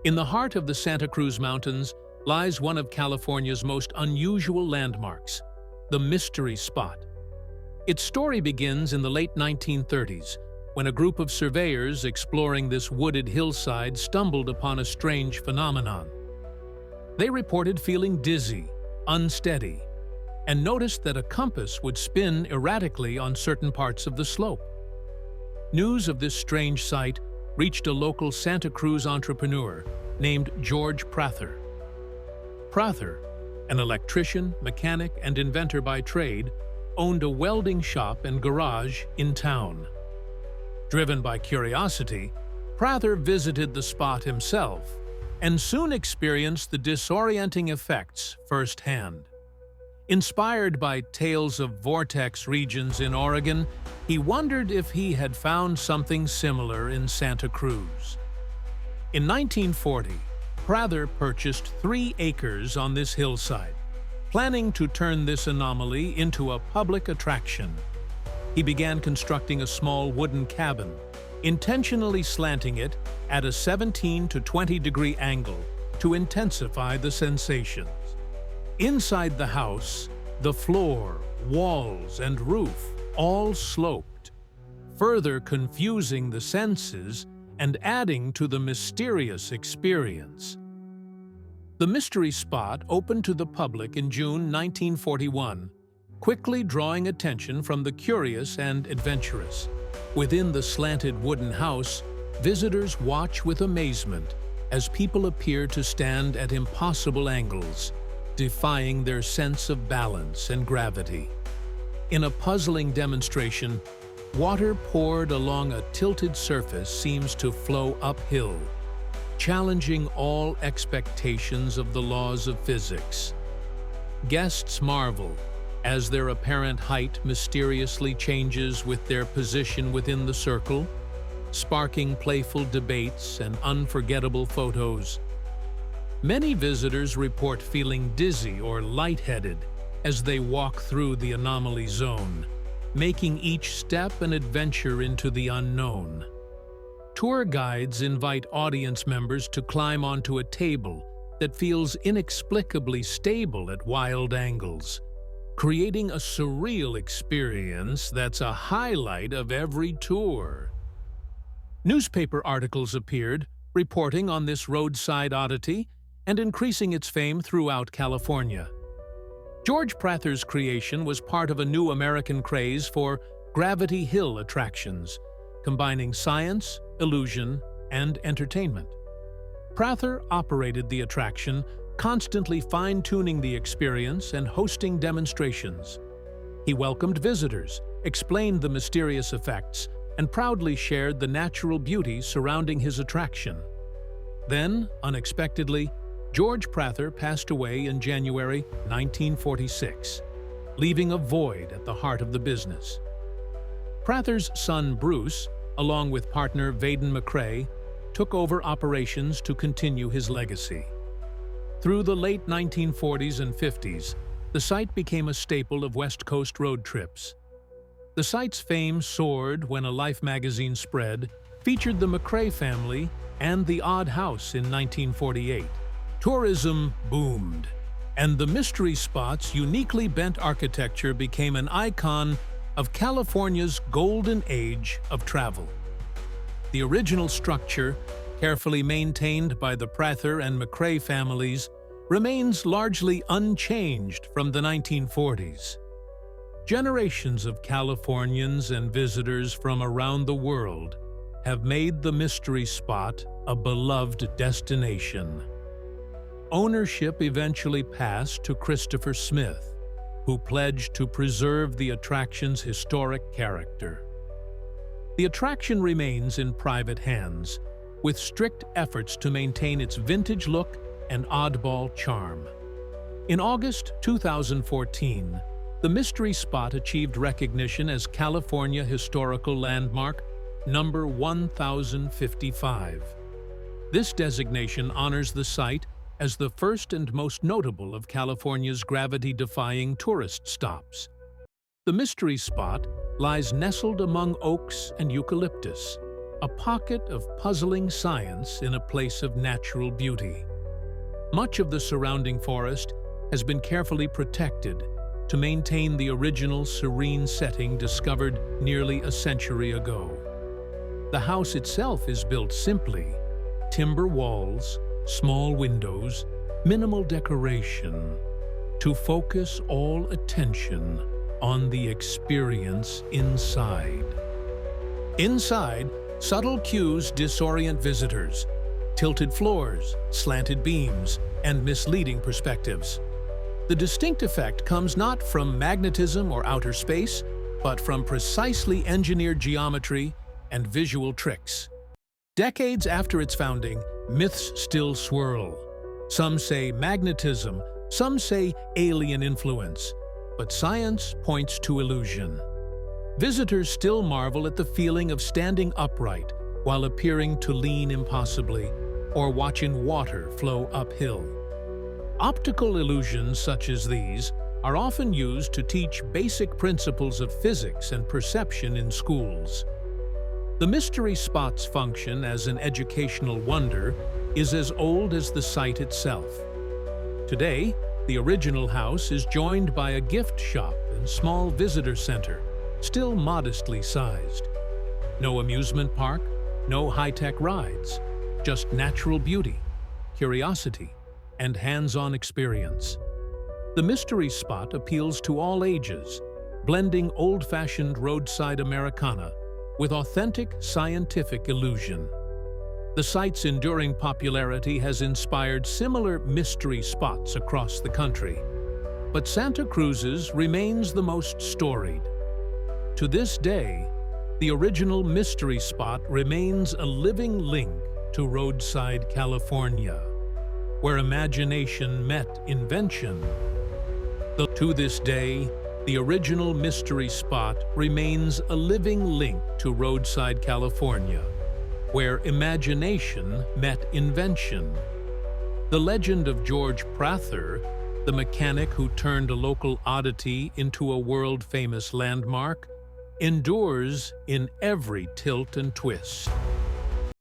In the heart of the Santa Cruz Mountains lies one of California's most unusual landmarks, the Mystery Spot. Its story begins in the late 1930s, when a group of surveyors exploring this wooded hillside stumbled upon a strange phenomenon. They reported feeling dizzy, unsteady, and noticed that a compass would spin erratically on certain parts of the slope. News of this strange sight reached a local Santa Cruz entrepreneur named George Prather. Prather, an electrician, mechanic, and inventor by trade, owned a welding shop and garage in town. Driven by curiosity, Prather visited the spot himself and soon experienced the disorienting effects firsthand. Inspired by tales of vortex regions in Oregon, he wondered if he had found something similar in Santa Cruz. In 1940, Prather purchased 3 acres on this hillside, planning to turn this anomaly into a public attraction. He began constructing a small wooden cabin, intentionally slanting it at a 17 to 20 degree angle to intensify the sensations. Inside the house, the floor, walls, and roof all sloped, further confusing the senses and adding to the mysterious experience. The Mystery Spot opened to the public in June 1941, quickly drawing attention from the curious and adventurous. Within the slanted wooden house, visitors watch with amazement as people appear to stand at impossible angles, defying their sense of balance and gravity. In a puzzling demonstration, water poured along a tilted surface seems to flow uphill, challenging all expectations of the laws of physics. Guests marvel as their apparent height mysteriously changes with their position within the circle, sparking playful debates and unforgettable photos. Many visitors report feeling dizzy or lightheaded as they walk through the anomaly zone, making each step an adventure into the unknown. Tour guides invite audience members to climb onto a table that feels inexplicably stable at wild angles, creating a surreal experience that's a highlight of every tour. Newspaper articles appeared, reporting on this roadside oddity and increasing its fame throughout California. George Prather's creation was part of a new American craze for Gravity Hill attractions, combining science, illusion, and entertainment. Prather operated the attraction, constantly fine-tuning the experience and hosting demonstrations. He welcomed visitors, explained the mysterious effects, and proudly shared the natural beauty surrounding his attraction. Then, unexpectedly, George Prather passed away in January 1946, leaving a void at the heart of the business. Prather's son Bruce, along with partner Vaden McCrae, took over operations to continue his legacy. Through the late 1940s and 50s, the site became a staple of West Coast road trips. The site's fame soared when a Life magazine spread featured the McCrae family and the Odd House in 1948. Tourism boomed, and the Mystery Spot's uniquely bent architecture became an icon of California's golden age of travel. The original structure, carefully maintained by the Prather and McCrae families, remains largely unchanged from the 1940s. Generations of Californians and visitors from around the world have made the Mystery Spot a beloved destination. Ownership eventually passed to Christopher Smith, who pledged to preserve the attraction's historic character. The attraction remains in private hands, with strict efforts to maintain its vintage look and oddball charm. In August 2014, the Mystery Spot achieved recognition as California Historical Landmark number 1055. This designation honors the site as the first and most notable of California's gravity-defying tourist stops. The Mystery Spot lies nestled among oaks and eucalyptus, a pocket of puzzling science in a place of natural beauty. Much of the surrounding forest has been carefully protected to maintain the original serene setting discovered nearly a century ago. The house itself is built simply: timber walls, small windows, minimal decoration, to focus all attention on the experience inside. Inside, subtle cues disorient visitors: tilted floors, slanted beams, and misleading perspectives. The distinct effect comes not from magnetism or outer space, but from precisely engineered geometry and visual tricks. Decades after its founding, myths still swirl. Some say magnetism, some say alien influence, but science points to illusion. Visitors still marvel at the feeling of standing upright while appearing to lean impossibly, or watching water flow uphill. Optical illusions such as these are often used to teach basic principles of physics and perception in schools. The mystery spot's function as an educational wonder is as old as the site itself. Today, the original house is joined by a gift shop and small visitor center, still modestly sized. No amusement park, no high-tech rides, just natural beauty, curiosity, and hands-on experience. The mystery spot appeals to all ages, blending old-fashioned roadside Americana with authentic scientific illusion. The site's enduring popularity has inspired similar mystery spots across the country, but Santa Cruz's remains the most storied. To this day, the original mystery spot remains a living link to roadside California, where imagination met invention. To this day, the original mystery spot remains a living link to roadside California, where imagination met invention. The legend of George Prather, the mechanic who turned a local oddity into a world-famous landmark, endures in every tilt and twist.